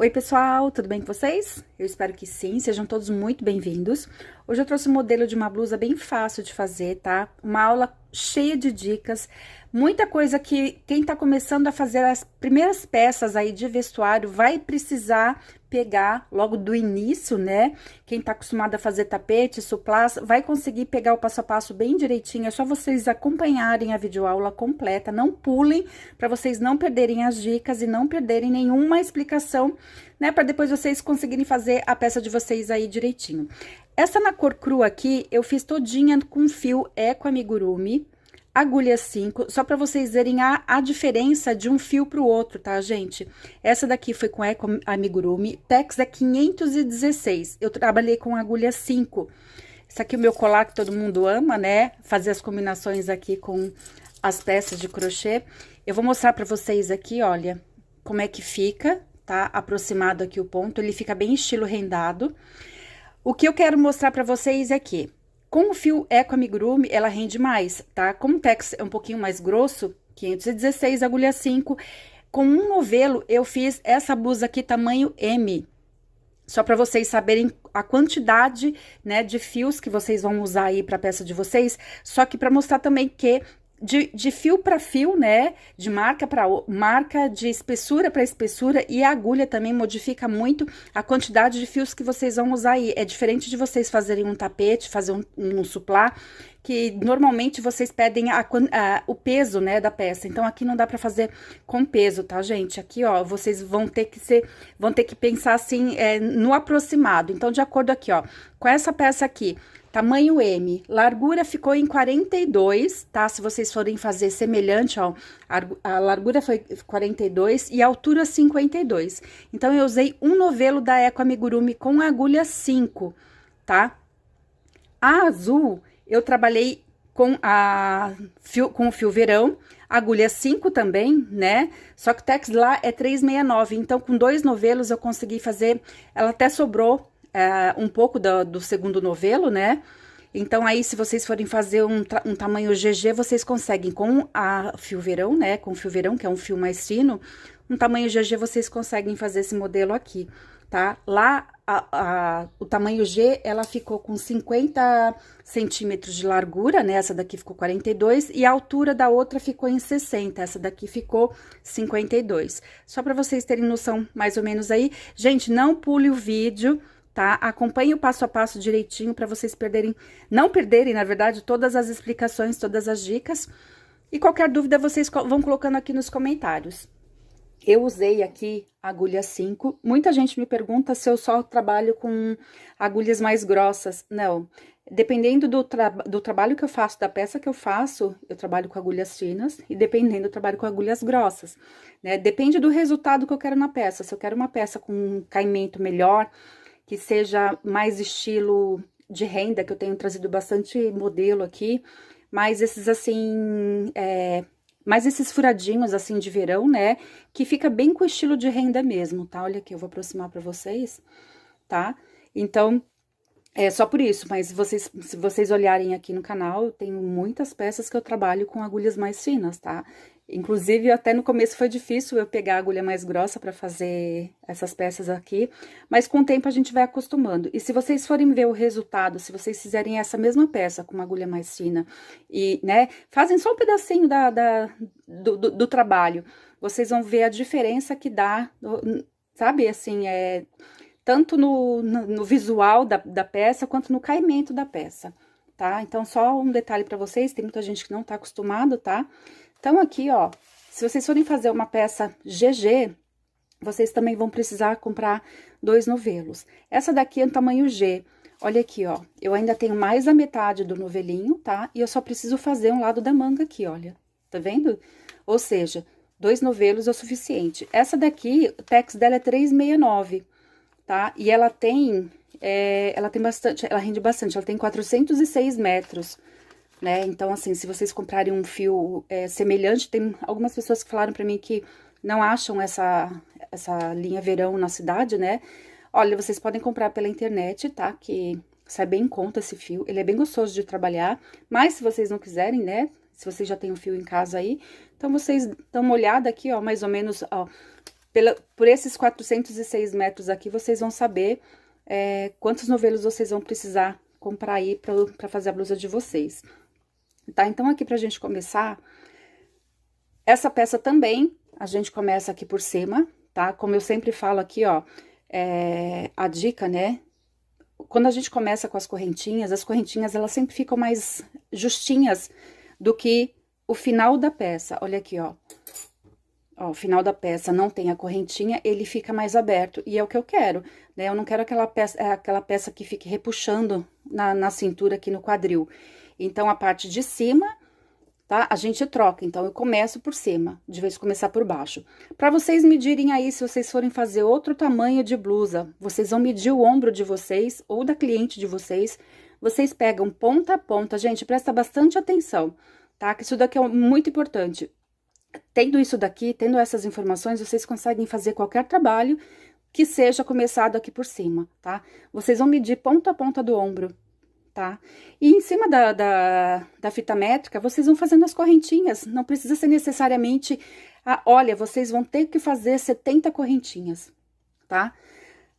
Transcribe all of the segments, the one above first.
Oi pessoal, tudo bem com vocês? Eu espero que sim, sejam todos muito bem-vindos. Hoje eu trouxe um modelo de uma blusa bem fácil de fazer, tá? Uma aula cheia de dicas, muita coisa que quem tá começando a fazer as primeiras peças aí de vestuário vai precisar pegar logo do início, né? Quem tá acostumado a fazer tapete, suplás, vai conseguir pegar o passo a passo bem direitinho, é só vocês acompanharem a videoaula completa, não pulem, para vocês não perderem as dicas e não perderem nenhuma explicação, né? Para depois vocês conseguirem fazer a peça de vocês aí direitinho. Essa na cor crua aqui, eu fiz todinha com fio Eco Amigurumi, agulha 5, só para vocês verem a diferença de um fio pro outro, tá, gente? Essa daqui foi com Eco Amigurumi, Tex é 516, eu trabalhei com agulha 5. Esse aqui é o meu colar que todo mundo ama, né? Fazer as combinações aqui com as peças de crochê. Eu vou mostrar para vocês aqui, olha, como é que fica, tá? Aproximado aqui o ponto, ele fica bem estilo rendado. O que eu quero mostrar para vocês é que, com o fio Eco Amigurumi, ela rende mais, tá? Como o Tex é um pouquinho mais grosso, 516, agulha 5, com um novelo, eu fiz essa blusa aqui tamanho M. Só para vocês saberem a quantidade, né, de fios que vocês vão usar aí para a peça de vocês, só que para mostrar também que de fio para fio, né, de marca para marca, de espessura para espessura, e a agulha também modifica muito a quantidade de fios que vocês vão usar aí. É diferente de vocês fazerem um tapete, fazer um suplá, que normalmente vocês pedem o peso, né, da peça. Então, aqui não dá pra fazer com peso, tá, gente? Aqui, ó, vocês vão ter que pensar assim, no aproximado. Então, de acordo aqui, ó, com essa peça aqui, tamanho M, largura ficou em 42, tá? Se vocês forem fazer semelhante, ó, a largura foi 42 e a altura 52. Então, eu usei um novelo da Eco Amigurumi com agulha 5, tá? A azul, eu trabalhei com o fio verão, agulha 5 também, né? Só que o Tex lá é 369, então com 2 novelos eu consegui fazer, ela até sobrou um pouco do segundo novelo, né? Então, aí, se vocês forem fazer um tamanho GG, vocês conseguem com a fio verão, né? Com o fio verão, que é um fio mais fino, um tamanho GG vocês conseguem fazer esse modelo aqui, tá? Lá, o tamanho G, ela ficou com 50 centímetros de largura, né? Essa daqui ficou 42, e a altura da outra ficou em 60, essa daqui ficou 52. Só para vocês terem noção mais ou menos aí. Gente, não pule o vídeo, tá? Acompanhe o passo a passo direitinho para vocês não perderem, na verdade, todas as explicações, todas as dicas. E qualquer dúvida, vocês vão colocando aqui nos comentários. Eu usei aqui agulha 5. Muita gente me pergunta se eu só trabalho com agulhas mais grossas. Não. Dependendo do trabalho que eu faço, da peça que eu faço, eu trabalho com agulhas finas. E dependendo, eu trabalho com agulhas grossas, né? Depende do resultado que eu quero na peça. Se eu quero uma peça com um caimento melhor, que seja mais estilo de renda, que eu tenho trazido bastante modelo aqui, mas esses assim, mais esses furadinhos, assim, de verão, né? Que fica bem com o estilo de renda mesmo, tá? Olha aqui, eu vou aproximar pra vocês, tá? Então, é só por isso, mas se vocês olharem aqui no canal, eu tenho muitas peças que eu trabalho com agulhas mais finas, tá? Inclusive, até no começo foi difícil eu pegar a agulha mais grossa pra fazer essas peças aqui, mas com o tempo a gente vai acostumando. E se vocês forem ver o resultado, se vocês fizerem essa mesma peça com uma agulha mais fina e, né, fazem só um pedacinho do trabalho, vocês vão ver a diferença que dá, sabe, assim, tanto no visual da peça, quanto no caimento da peça, tá? Então, só um detalhe pra vocês, tem muita gente que não tá acostumado, tá? Então, aqui, ó, se vocês forem fazer uma peça GG, vocês também vão precisar comprar 2 novelos. Essa daqui é no tamanho G. Olha aqui, ó, eu ainda tenho mais da metade do novelinho, tá? E eu só preciso fazer um lado da manga aqui, olha, tá vendo? Ou seja, 2 novelos é o suficiente. Essa daqui, o Tex dela é 369, tá? E ela tem bastante, ela rende bastante, ela tem 406 metros, né? Então, assim, se vocês comprarem um fio semelhante, tem algumas pessoas que falaram pra mim que não acham essa linha verão na cidade, né? Olha, vocês podem comprar pela internet, tá? Que sai bem em conta esse fio, ele é bem gostoso de trabalhar, mas se vocês não quiserem, né? Se vocês já têm um fio em casa aí, então vocês dão uma olhada aqui, ó, mais ou menos, ó, por esses 406 metros aqui, vocês vão saber quantos novelos vocês vão precisar comprar aí pra fazer a blusa de vocês. Tá? Então, aqui pra gente começar, essa peça também, a gente começa aqui por cima, tá? Como eu sempre falo aqui, ó, a dica, né? Quando a gente começa com as correntinhas elas sempre ficam mais justinhas do que o final da peça. Olha aqui, ó. Ó, o final da peça não tem a correntinha, ele fica mais aberto, e é o que eu quero, né? Eu não quero aquela peça que fique repuxando na cintura aqui no quadril. Então, a parte de cima, tá? A gente troca, então, eu começo por cima, de vez de começar por baixo. Pra vocês medirem aí, se vocês forem fazer outro tamanho de blusa, vocês vão medir o ombro de vocês, ou da cliente de vocês, vocês pegam ponta a ponta, gente, presta bastante atenção, tá? Que isso daqui é muito importante. Tendo isso daqui, tendo essas informações, vocês conseguem fazer qualquer trabalho que seja começado aqui por cima, tá? Vocês vão medir ponta a ponta do ombro, tá? E em cima da fita métrica, vocês vão fazendo as correntinhas, não precisa ser necessariamente... olha, vocês vão ter que fazer 70 correntinhas, tá?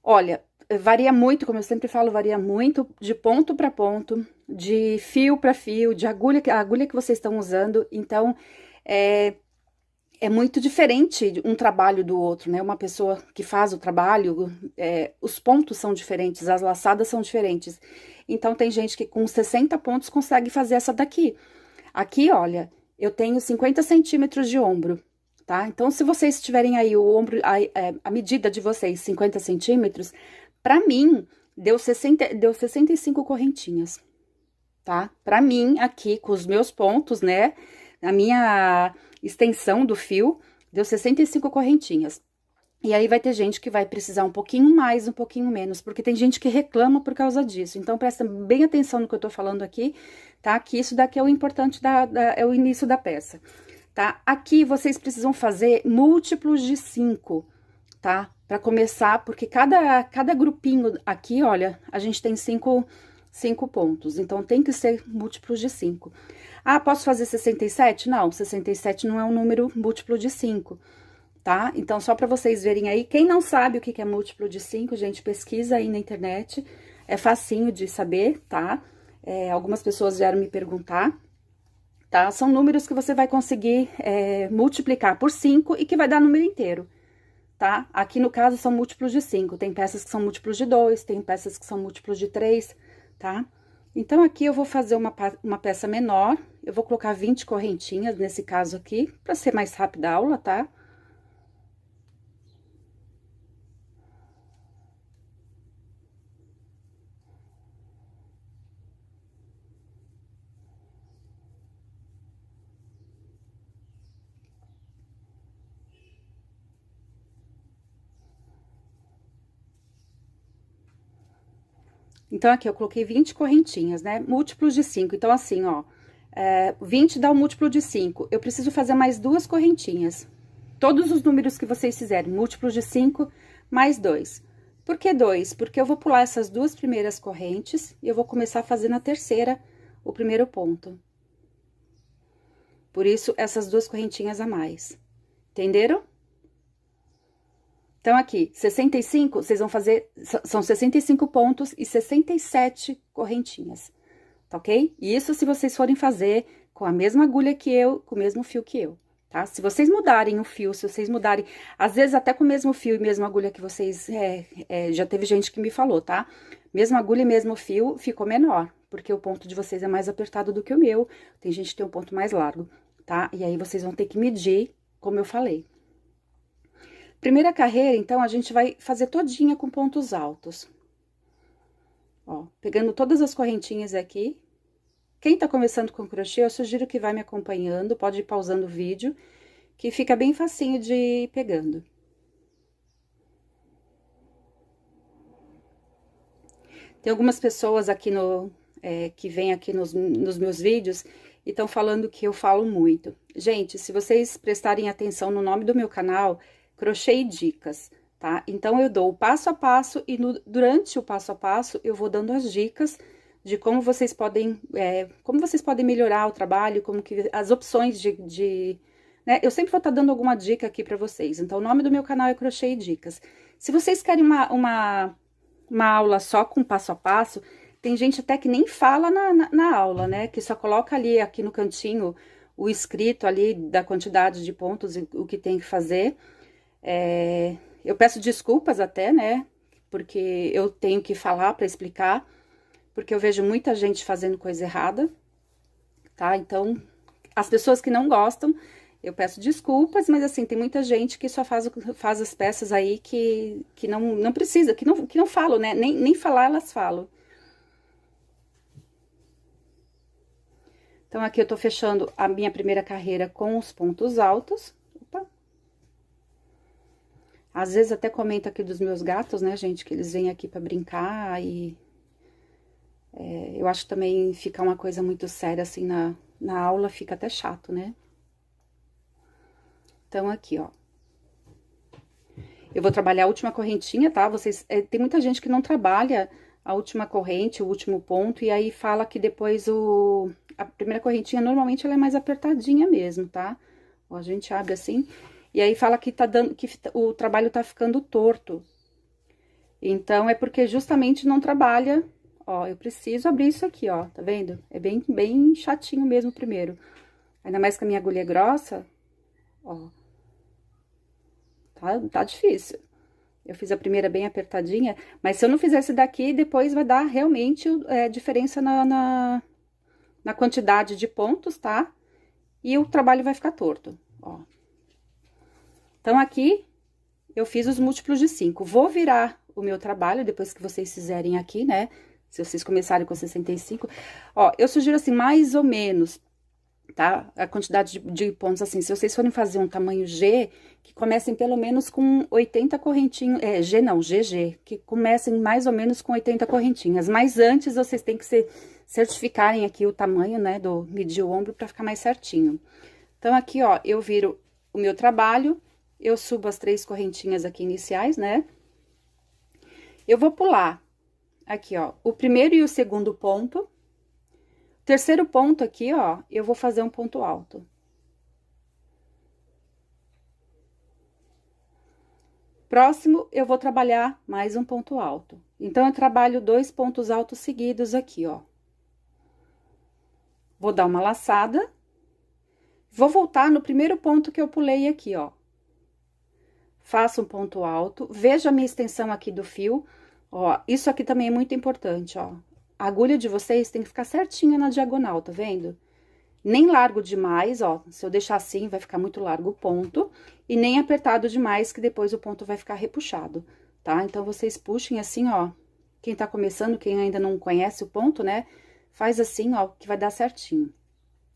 Olha, varia muito, como eu sempre falo, varia muito de ponto para ponto, de fio para fio, de agulha, a agulha que vocês estão usando, então... É muito diferente um trabalho do outro, né? Uma pessoa que faz o trabalho, os pontos são diferentes, as laçadas são diferentes. Então, tem gente que com 60 pontos consegue fazer essa daqui. Aqui, olha, eu tenho 50 centímetros de ombro, tá? Então, se vocês tiverem aí o ombro, a medida de vocês, 50 centímetros, pra mim, deu 65 correntinhas, tá? Pra mim, aqui, com os meus pontos, né? A minha... extensão do fio, deu 65 correntinhas. E aí vai ter gente que vai precisar um pouquinho mais, um pouquinho menos, porque tem gente que reclama por causa disso. Então, presta bem atenção no que eu tô falando aqui, tá? Que isso daqui é o importante, é o início da peça, tá? Aqui, vocês precisam fazer múltiplos de 5, tá? Pra começar, porque cada grupinho aqui, olha, a gente tem 5 pontos, então tem que ser múltiplos de 5. Ah, posso fazer 67? Não, 67 não é um número múltiplo de 5, tá? Então, só pra vocês verem aí, quem não sabe o que é múltiplo de 5, gente, pesquisa aí na internet, é facinho de saber, tá? Algumas pessoas vieram me perguntar, tá? São números que você vai conseguir multiplicar por 5 e que vai dar número inteiro, tá? Aqui, no caso, são múltiplos de 5, tem peças que são múltiplos de 2, tem peças que são múltiplos de 3, tá? Então, aqui eu vou fazer uma peça menor, eu vou colocar 20 correntinhas, nesse caso aqui, pra ser mais rápida a aula, tá? Então, aqui eu coloquei 20 correntinhas, né? Múltiplos de 5. Então, assim, ó, 20 dá um múltiplo de 5. Eu preciso fazer mais 2 correntinhas. Todos os números que vocês fizerem, múltiplos de 5 mais 2. Por que 2? Porque eu vou pular essas 2 primeiras correntes e eu vou começar a fazer na terceira o primeiro ponto. Por isso, essas 2 correntinhas a mais. Entenderam? Então, aqui, 65, vocês vão fazer, são 65 pontos e 67 correntinhas, tá ok? Isso se vocês forem fazer com a mesma agulha que eu, com o mesmo fio que eu, tá? Se vocês mudarem o fio, se vocês mudarem, às vezes até com o mesmo fio e mesma agulha que vocês, já teve gente que me falou, tá? Mesma agulha e mesmo fio, ficou menor, porque o ponto de vocês é mais apertado do que o meu, tem gente que tem um ponto mais largo, tá? E aí, vocês vão ter que medir, como eu falei. Primeira carreira, então, a gente vai fazer todinha com pontos altos. Ó, pegando todas as correntinhas aqui. Quem tá começando com crochê, eu sugiro que vai me acompanhando, pode ir pausando o vídeo, que fica bem facinho de ir pegando. Tem algumas pessoas aqui que vêm aqui nos meus vídeos e estão falando que eu falo muito. Gente, se vocês prestarem atenção no nome do meu canal... Crochê e dicas, tá? Então, eu dou o passo a passo e durante o passo a passo, eu vou dando as dicas de como vocês podem melhorar o trabalho, como que as opções né? Eu sempre vou estar dando alguma dica aqui pra vocês. Então, o nome do meu canal é Crochê e Dicas. Se vocês querem uma aula só com passo a passo, tem gente até que nem fala na aula, né? Que só coloca ali, aqui no cantinho, o escrito ali da quantidade de pontos e o que tem que fazer. Eu peço desculpas até, né? Porque eu tenho que falar para explicar, porque eu vejo muita gente fazendo coisa errada, tá? Então, as pessoas que não gostam, eu peço desculpas, mas assim, tem muita gente que só faz as peças aí que não precisa, que não falam, né? Nem falar elas falam. Então, aqui eu tô fechando a minha primeira carreira com os pontos altos. Opa! Às vezes até comento aqui dos meus gatos, né, gente, que eles vêm aqui pra brincar e... eu acho também ficar uma coisa muito séria, assim, na aula, fica até chato, né? Então, aqui, ó. Eu vou trabalhar a última correntinha, tá? Vocês, tem muita gente que não trabalha a última corrente, o último ponto, e aí fala que depois a primeira correntinha, normalmente, ela é mais apertadinha mesmo, tá? Ó, a gente abre assim, e aí fala que o trabalho tá ficando torto. Então, é porque justamente não trabalha. Ó, eu preciso abrir isso aqui, ó, tá vendo? É bem chatinho mesmo primeiro. Ainda mais que a minha agulha é grossa, ó. Tá difícil. Eu fiz a primeira bem apertadinha, mas se eu não fizesse daqui, depois vai dar realmente diferença na quantidade de pontos, tá? E o trabalho vai ficar torto, ó. Então, aqui, eu fiz os múltiplos de 5. Vou virar o meu trabalho, depois que vocês fizerem aqui, né? Se vocês começarem com 65. Ó, eu sugiro assim, mais ou menos, tá? A quantidade de pontos, assim, se vocês forem fazer um tamanho G, que comecem pelo menos com 80 correntinhos, G não, GG, que comecem mais ou menos com 80 correntinhas, mas antes vocês têm que certificarem aqui o tamanho, né, medir o ombro pra ficar mais certinho. Então, aqui, ó, eu viro o meu trabalho, eu subo as 3 correntinhas aqui iniciais, né? Eu vou pular aqui, ó, o primeiro e o segundo ponto. Terceiro ponto aqui, ó, eu vou fazer um ponto alto. Próximo, eu vou trabalhar mais um ponto alto. Então, eu trabalho 2 pontos altos seguidos aqui, ó. Vou dar uma laçada. Vou voltar no primeiro ponto que eu pulei aqui, ó. Faço um ponto alto. Veja a minha extensão aqui do fio. Ó, isso aqui também é muito importante, ó. A agulha de vocês tem que ficar certinha na diagonal, tá vendo? Nem largo demais, ó, se eu deixar assim, vai ficar muito largo o ponto, e nem apertado demais, que depois o ponto vai ficar repuxado, tá? Então, vocês puxem assim, ó, quem tá começando, quem ainda não conhece o ponto, né, faz assim, ó, que vai dar certinho.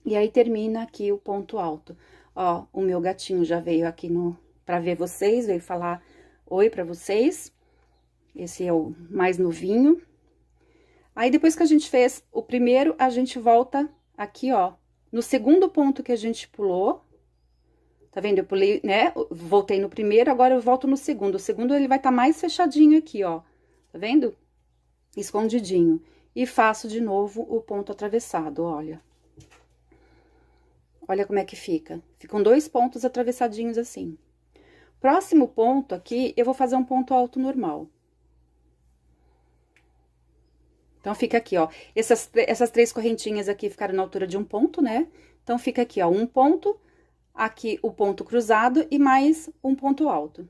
E aí, termina aqui o ponto alto. Ó, o meu gatinho já veio aqui pra ver vocês, veio falar oi pra vocês. Esse é o mais novinho. Aí, depois que a gente fez o primeiro, a gente volta aqui, ó, no segundo ponto que a gente pulou, tá vendo? Eu pulei, né? Voltei no primeiro, agora eu volto no segundo. O segundo, ele vai estar mais fechadinho aqui, ó. Tá vendo? Escondidinho. E faço de novo o ponto atravessado, olha. Olha como é que fica. Ficam 2 pontos atravessadinhos assim. Próximo ponto aqui, eu vou fazer um ponto alto normal. Então, fica aqui, ó, essas 3 correntinhas aqui ficaram na altura de um ponto, né? Então, fica aqui, ó, um ponto, aqui o ponto cruzado e mais um ponto alto.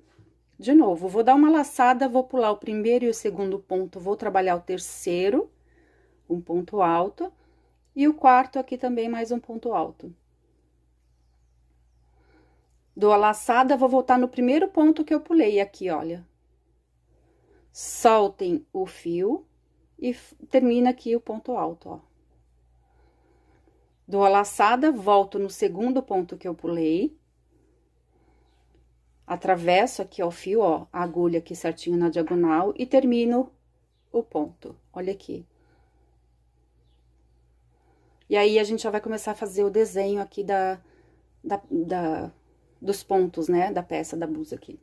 De novo, vou dar uma laçada, vou pular o primeiro e o segundo ponto, vou trabalhar o terceiro, um ponto alto, e o quarto aqui também mais um ponto alto. Dou a laçada, vou voltar no primeiro ponto que eu pulei aqui, olha. Soltem o fio. E termina aqui o ponto alto, ó. Dou a laçada, volto no segundo ponto que eu pulei. Atravesso aqui, ó, o fio, ó, a agulha aqui certinho na diagonal e termino o ponto. Olha aqui. E aí, a gente já vai começar a fazer o desenho aqui dos pontos, né, da peça da blusa aqui.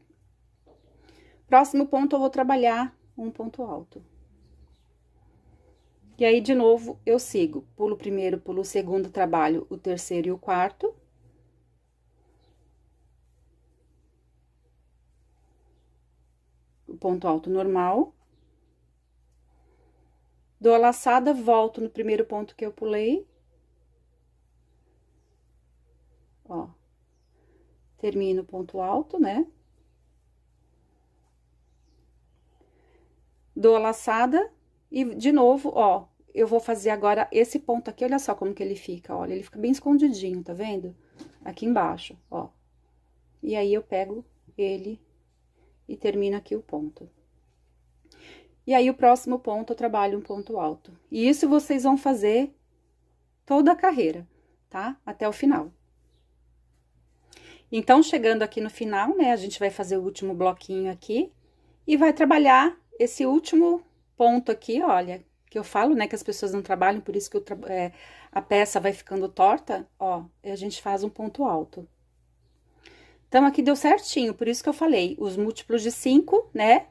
Próximo ponto, eu vou trabalhar um ponto alto. E aí, de novo, eu sigo, pulo o primeiro, pulo o segundo, trabalho o terceiro e o quarto. ponto alto normal. Dou a laçada, volto no primeiro ponto que eu pulei. Ó. Termino o ponto alto, né? Dou a laçada e, de novo, ó, eu vou fazer agora esse ponto aqui, olha só como que ele fica, olha, ele fica bem escondidinho, tá vendo? Aqui embaixo, ó. E aí, eu pego ele e termino aqui o ponto. E aí, o próximo ponto, eu trabalho um ponto alto. E isso vocês vão fazer toda a carreira, tá? Até o final. Então, chegando aqui no final, né, a gente vai fazer o último bloquinho aqui e vai trabalhar esse último ponto aqui, olha, que eu falo, né, que as pessoas não trabalham, por isso que a peça vai ficando torta, ó, e a gente faz um ponto alto. Então, aqui deu certinho, por isso que eu falei, os múltiplos de 5, né,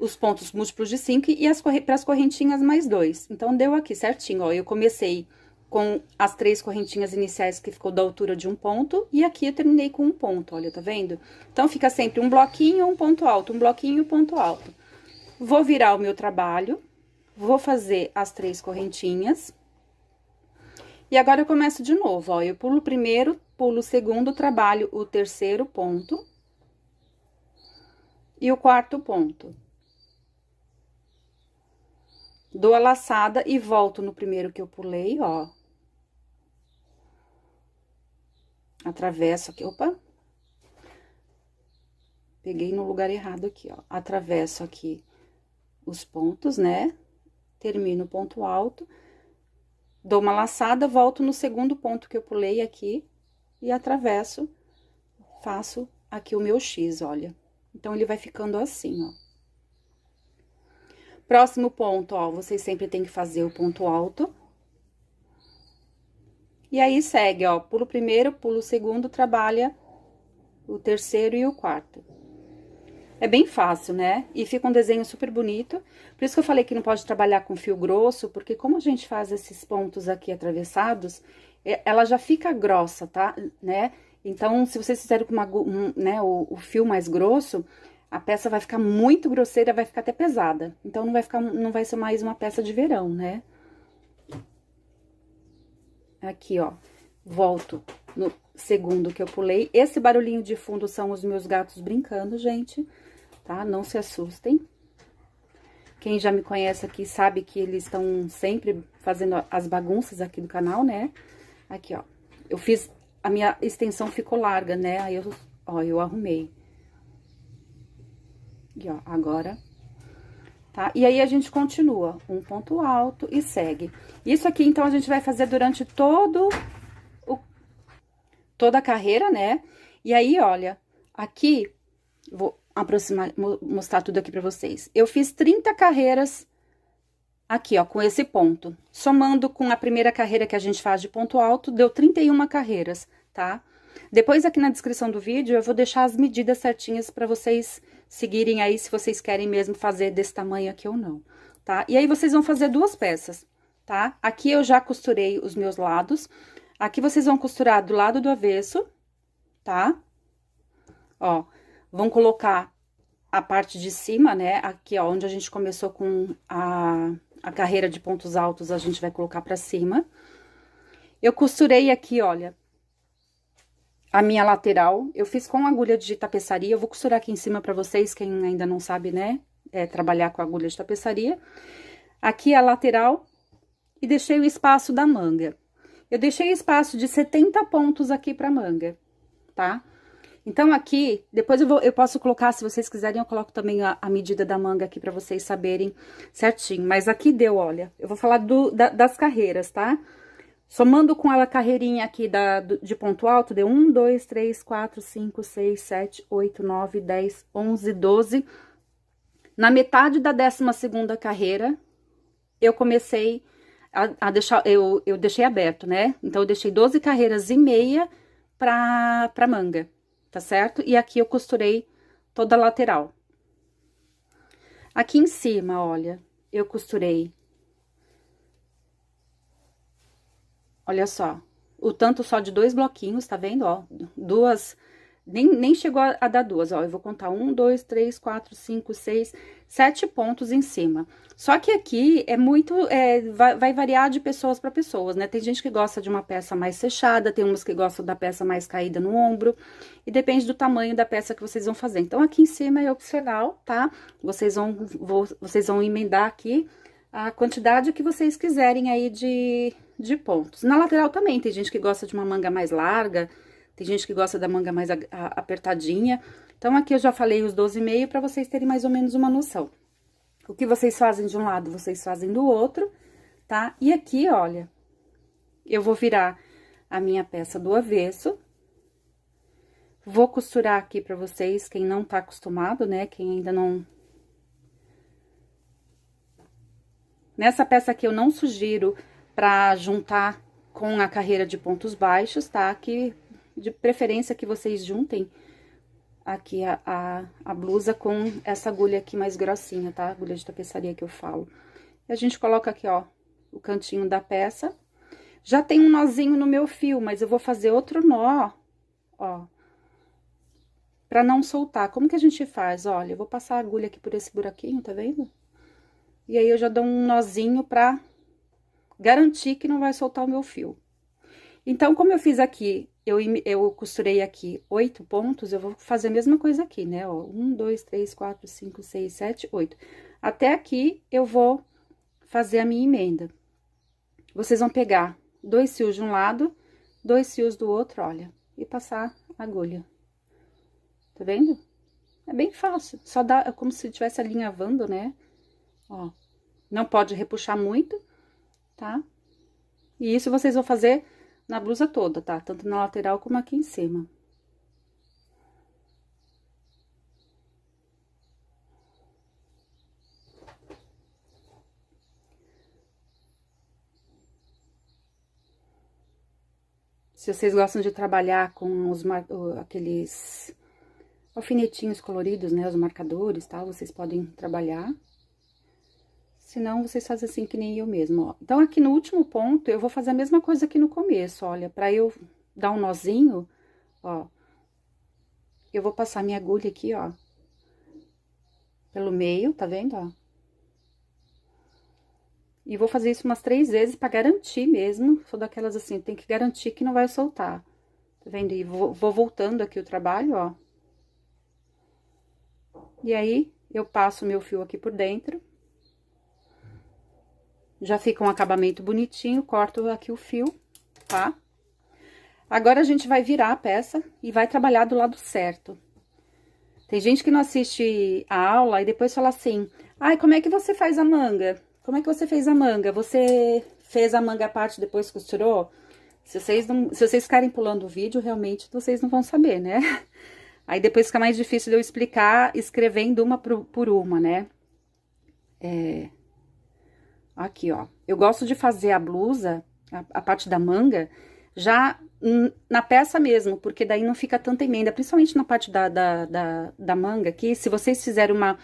os pontos múltiplos de 5 e para as correntinhas mais 2. Então, deu aqui certinho, ó, eu comecei com as 3 correntinhas iniciais que ficou da altura de um ponto, e aqui eu terminei com um ponto, olha, tá vendo? Então, fica sempre um bloquinho, um ponto alto, um bloquinho, um ponto alto. Vou virar o meu trabalho, vou fazer as 3 correntinhas. E agora eu começo de novo, ó, eu pulo o primeiro, pulo o segundo, trabalho o terceiro ponto. E o quarto ponto. Dou a laçada e volto no primeiro que eu pulei, ó. Atravesso aqui, opa. Peguei no lugar errado aqui, ó. Atravesso aqui os pontos, né? Termino o ponto alto, dou uma laçada, volto no segundo ponto que eu pulei aqui e atravesso, faço aqui o meu X, olha. Então, ele vai ficando assim, ó. Próximo ponto, ó, vocês sempre tem que fazer o ponto alto. E aí, segue, ó, pulo o primeiro, pulo o segundo, trabalha o terceiro e o quarto. É bem fácil, né? E fica um desenho super bonito. Por isso que eu falei que não pode trabalhar com fio grosso, porque como a gente faz esses pontos aqui atravessados, ela já fica grossa, tá? Né? Então, se vocês fizerem com né, o fio mais grosso, a peça vai ficar muito grosseira, vai ficar até pesada. Então, não vai ser mais uma peça de verão, né? Aqui, ó, volto no segundo que eu pulei. Esse barulhinho de fundo são os meus gatos brincando, gente. Tá? Não se assustem. Quem já me conhece aqui sabe que eles estão sempre fazendo as bagunças aqui do canal, né? Aqui, ó. Eu fiz... A minha extensão ficou larga, né? Aí, eu arrumei. E, ó, agora... Tá? E aí, a gente continua. Um ponto alto e segue. Isso aqui, então, a gente vai fazer durante toda a carreira, né? E aí, olha, aqui... Vou aproximar, mostrar tudo aqui pra vocês. Eu fiz 30 carreiras aqui, ó, com esse ponto. Somando com a primeira carreira que a gente faz de ponto alto, deu 31 carreiras, tá? Depois, aqui na descrição do vídeo, eu vou deixar as medidas certinhas pra vocês seguirem aí, se vocês querem mesmo fazer desse tamanho aqui ou não, tá? E aí, vocês vão fazer 2 peças, tá? Aqui eu já costurei os meus lados. Aqui vocês vão costurar do lado do avesso, tá? Ó. Vão colocar a parte de cima, né? Aqui, ó, onde a gente começou com a carreira de pontos altos, a gente vai colocar pra cima. Eu costurei aqui, olha, a minha lateral. Eu fiz com agulha de tapeçaria. Eu vou costurar aqui em cima pra vocês, quem ainda não sabe, né? Trabalhar com agulha de tapeçaria. Aqui a lateral e deixei o espaço da manga. Eu deixei espaço de 70 pontos aqui pra manga, tá? Então, aqui, depois eu posso colocar, se vocês quiserem, eu coloco também a medida da manga aqui pra vocês saberem certinho. Mas aqui deu, olha, eu vou falar das carreiras, tá? Somando com a carreirinha aqui de ponto alto, deu 1, 2, 3, 4, 5, 6, 7, 8, 9, 10, 11, 12. Na metade da 12ª carreira, eu comecei a deixar, eu deixei aberto, né? Então, eu deixei 12 carreiras e meia pra manga. Tá certo? E aqui eu costurei toda a lateral. Aqui em cima, olha, eu costurei. Olha só, o tanto só de 2 bloquinhos, tá vendo, ó? Nem chegou a dar 2, ó. Eu vou contar 1, 2, 3, 4, 5, 6, 7 pontos em cima. Só que aqui é muito, vai variar de pessoas para pessoas, né? Tem gente que gosta de uma peça mais fechada, tem umas que gostam da peça mais caída no ombro, e depende do tamanho da peça que vocês vão fazer. Então, aqui em cima é opcional, tá? Vocês vão emendar aqui a quantidade que vocês quiserem aí de pontos. Na lateral também, tem gente que gosta de uma manga mais larga, tem gente que gosta da manga mais apertadinha. Então, aqui eu já falei os 12,5 para vocês terem mais ou menos uma noção. O que vocês fazem de um lado, vocês fazem do outro, tá? E aqui, olha, eu vou virar a minha peça do avesso. Vou costurar aqui pra vocês, quem não tá acostumado, né? Quem ainda não... Nessa peça aqui eu não sugiro pra juntar com a carreira de pontos baixos, tá? Que de preferência que vocês juntem aqui a blusa com essa agulha aqui mais grossinha, tá? Agulha de tapeçaria que eu falo. E a gente coloca aqui, ó, o cantinho da peça. Já tem um nozinho no meu fio, mas eu vou fazer outro nó, ó, pra não soltar. Como que a gente faz? Olha, eu vou passar a agulha aqui por esse buraquinho, tá vendo? E aí, eu já dou um nozinho pra garantir que não vai soltar o meu fio. Então, como eu fiz aqui, eu costurei aqui 8 pontos, eu vou fazer a mesma coisa aqui, né? Ó, 1, 2, 3, 4, 5, 6, 7, 8. Até aqui, eu vou fazer a minha emenda. Vocês vão pegar 2 fios de um lado, 2 fios do outro, olha, e passar a agulha. Tá vendo? É bem fácil, só dá, é como se estivesse alinhavando, né? Ó, não pode repuxar muito, tá? E isso vocês vão fazer na blusa toda, tá? Tanto na lateral como aqui em cima. Se vocês gostam de trabalhar com aqueles alfinetinhos coloridos, né? Os marcadores, tá? Vocês podem trabalhar. Se não, vocês fazem assim que nem eu mesmo, ó. Então, aqui no último ponto, eu vou fazer a mesma coisa aqui no começo, olha. Pra eu dar um nozinho, ó. Eu vou passar minha agulha aqui, ó. Pelo meio, tá vendo, ó? E vou fazer isso umas 3 vezes pra garantir mesmo. Sou daquelas assim, tem que garantir que não vai soltar. Tá vendo? E vou voltando aqui o trabalho, ó. E aí, eu passo o meu fio aqui por dentro. Já fica um acabamento bonitinho, corto aqui o fio, tá? Agora, a gente vai virar a peça e vai trabalhar do lado certo. Tem gente que não assiste a aula e depois fala assim, ai, como é que você faz a manga? Como é que você fez a manga? Você fez a manga à parte e depois costurou? Se vocês ficarem pulando o vídeo, realmente, vocês não vão saber, né? Aí, depois fica mais difícil de eu explicar escrevendo uma por uma, né? Aqui, ó. Eu gosto de fazer a blusa, a parte da manga, já na peça mesmo, porque daí não fica tanta emenda, principalmente na parte da manga aqui. Se vocês fizerem uma...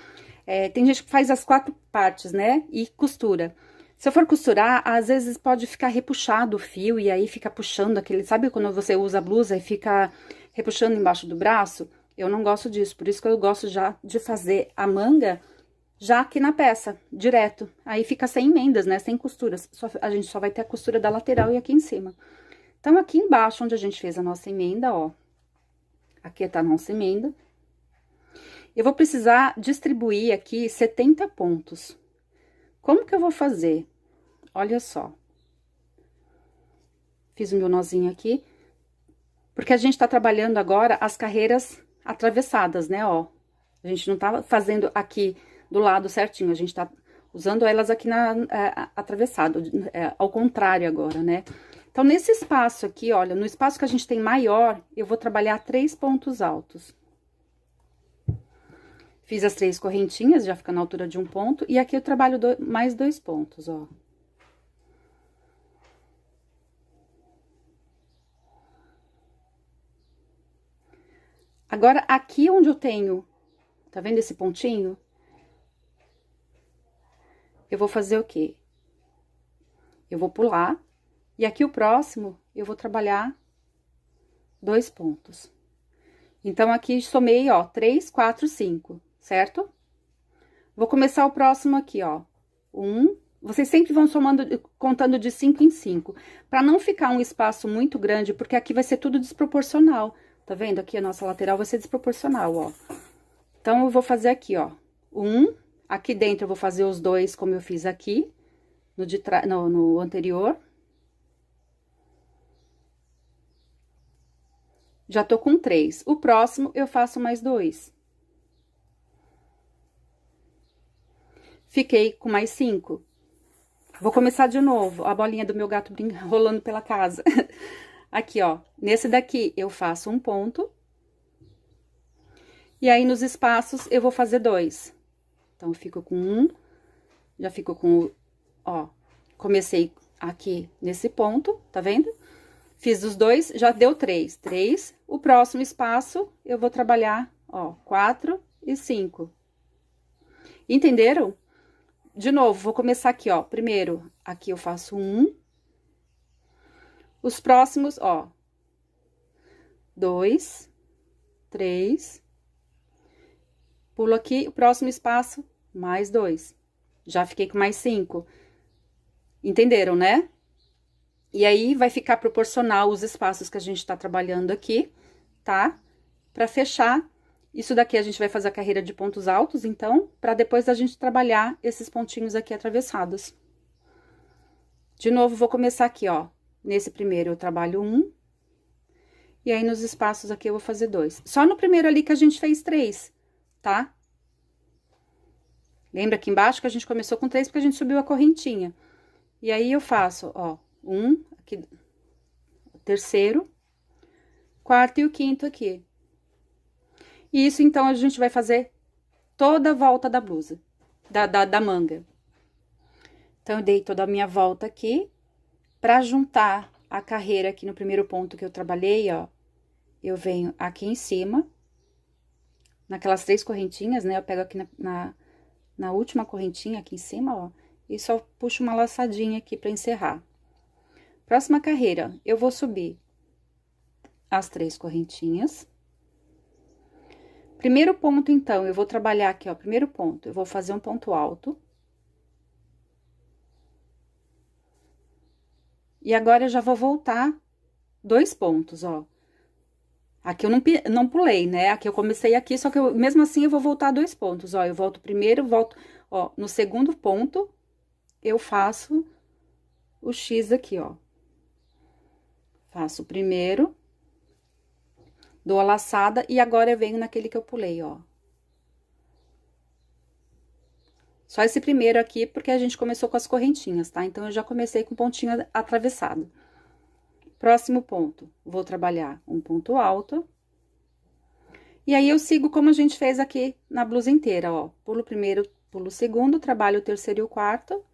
tem gente que faz as 4 partes, né? E costura. Se eu for costurar, às vezes pode ficar repuxado o fio, e aí fica puxando aquele... Sabe quando você usa a blusa e fica repuxando embaixo do braço? Eu não gosto disso, por isso que eu gosto já de fazer a manga... Já aqui na peça, direto. Aí fica sem emendas, né? Sem costuras. A gente só vai ter a costura da lateral e aqui em cima. Então, aqui embaixo, onde a gente fez a nossa emenda, ó. Aqui tá a nossa emenda. Eu vou precisar distribuir aqui 70 pontos. Como que eu vou fazer? Olha só. Fiz o meu nozinho aqui. Porque a gente tá trabalhando agora as carreiras atravessadas, né, ó. A gente não tá fazendo aqui... do lado certinho, a gente tá usando elas aqui atravessado, ao contrário agora, né? Então, nesse espaço aqui, olha, no espaço que a gente tem maior, eu vou trabalhar 3 pontos altos. Fiz as 3 correntinhas, já fica na altura de um ponto, e aqui eu trabalho mais 2 pontos, ó. Agora, aqui onde eu tenho, tá vendo esse pontinho? Eu vou fazer o quê? Eu vou pular, e aqui o próximo, eu vou trabalhar 2 pontos. Então, aqui somei, ó, 3, 4, 5, certo? Vou começar o próximo aqui, ó. Vocês sempre vão somando, contando de 5 em 5, para não ficar um espaço muito grande, porque aqui vai ser tudo desproporcional. Tá vendo? Aqui a nossa lateral vai ser desproporcional, ó. Então, eu vou fazer aqui, ó, aqui dentro eu vou fazer os 2 como eu fiz aqui, no anterior. Já tô com 3. O próximo, eu faço mais 2. Fiquei com mais 5. Vou começar de novo, a bolinha do meu gato rolando pela casa. Aqui, ó, nesse daqui eu faço um ponto. E aí, nos espaços, eu vou fazer 2. Então, eu fico com 1, já fico com, ó, comecei aqui nesse ponto, tá vendo? Fiz os 2, já deu 3. 3, o próximo espaço, eu vou trabalhar, ó, 4 e 5. Entenderam? De novo, vou começar aqui, ó. Primeiro, aqui eu faço 1. Os próximos, ó. 2, 3. Pulo aqui, o próximo espaço, mais 2. Já fiquei com mais 5. Entenderam, né? E aí, vai ficar proporcional os espaços que a gente tá trabalhando aqui, tá? Pra fechar, isso daqui a gente vai fazer a carreira de pontos altos, então, pra depois a gente trabalhar esses pontinhos aqui atravessados. De novo, vou começar aqui, ó. Nesse primeiro eu trabalho 1. E aí, nos espaços aqui eu vou fazer 2. Só no primeiro ali que a gente fez 3, tá? Lembra aqui embaixo que a gente começou com 3 porque a gente subiu a correntinha. E aí, eu faço, ó, 1, aqui, o terceiro, quarto e o quinto aqui. E isso, então, a gente vai fazer toda a volta da blusa, da manga. Então, eu dei toda a minha volta aqui, pra juntar a carreira aqui no primeiro ponto que eu trabalhei, ó, eu venho aqui em cima, naquelas 3 correntinhas, né, eu pego aqui na última correntinha aqui em cima, ó, e só puxo uma laçadinha aqui pra encerrar. Próxima carreira, eu vou subir as 3 correntinhas. Primeiro ponto, então, eu vou trabalhar aqui, ó, primeiro ponto, eu vou fazer um ponto alto. E agora, eu já vou voltar 2 pontos, ó. Aqui eu não pulei, né? Aqui eu comecei aqui, só que mesmo assim eu vou voltar 2 pontos, ó. Eu volto primeiro, volto, ó, no segundo ponto, eu faço o X aqui, ó. Faço o primeiro, dou a laçada e agora eu venho naquele que eu pulei, ó. Só esse primeiro aqui, porque a gente começou com as correntinhas, tá? Então, eu já comecei com pontinho atravessado. Próximo ponto, vou trabalhar um ponto alto. E aí, eu sigo como a gente fez aqui na blusa inteira, ó. Pulo o primeiro, pulo o segundo, trabalho o terceiro e o quarto.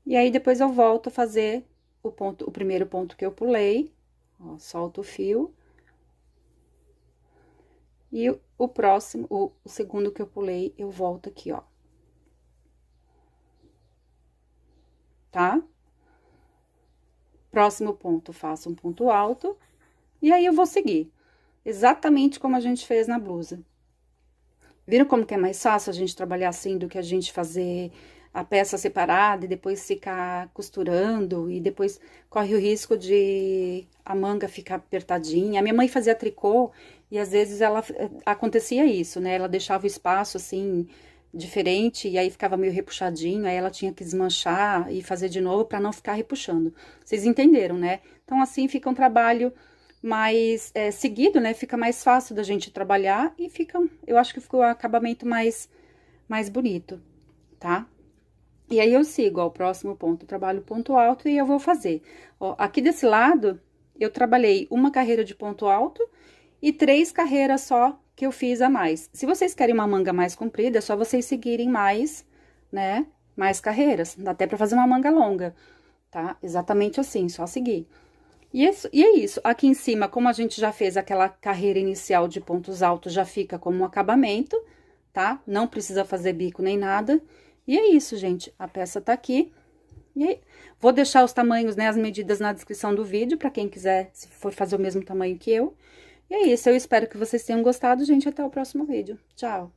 E aí, depois eu volto a fazer o primeiro ponto que eu pulei, ó, solto o fio. E o próximo, o segundo que eu pulei, eu volto aqui, ó. Tá? Próximo ponto, faço um ponto alto. E aí, eu vou seguir. Exatamente como a gente fez na blusa. Viram como que é mais fácil a gente trabalhar assim do que a gente fazer a peça separada e depois ficar costurando e depois corre o risco de a manga ficar apertadinha. A minha mãe fazia tricô e às vezes acontecia isso, né? Ela deixava o espaço assim diferente e aí ficava meio repuxadinho, aí ela tinha que desmanchar e fazer de novo para não ficar repuxando. Vocês entenderam, né? Então assim fica um trabalho mais seguido, né? Fica mais fácil da gente trabalhar e fica, eu acho que ficou o acabamento mais bonito, tá? E aí, eu sigo, ó, o próximo ponto, eu trabalho ponto alto e eu vou fazer. Ó, aqui desse lado, eu trabalhei uma carreira de ponto alto e 3 carreiras só que eu fiz a mais. Se vocês querem uma manga mais comprida, é só vocês seguirem mais, né, mais carreiras. Dá até pra fazer uma manga longa, tá? Exatamente assim, só seguir. E é isso. Aqui em cima, como a gente já fez aquela carreira inicial de pontos altos, já fica como um acabamento, tá? Não precisa fazer bico nem nada. E é isso, gente. A peça tá aqui. E aí, vou deixar os tamanhos, né, as medidas na descrição do vídeo, pra quem quiser, se for fazer o mesmo tamanho que eu. E é isso, eu espero que vocês tenham gostado, gente. Até o próximo vídeo. Tchau!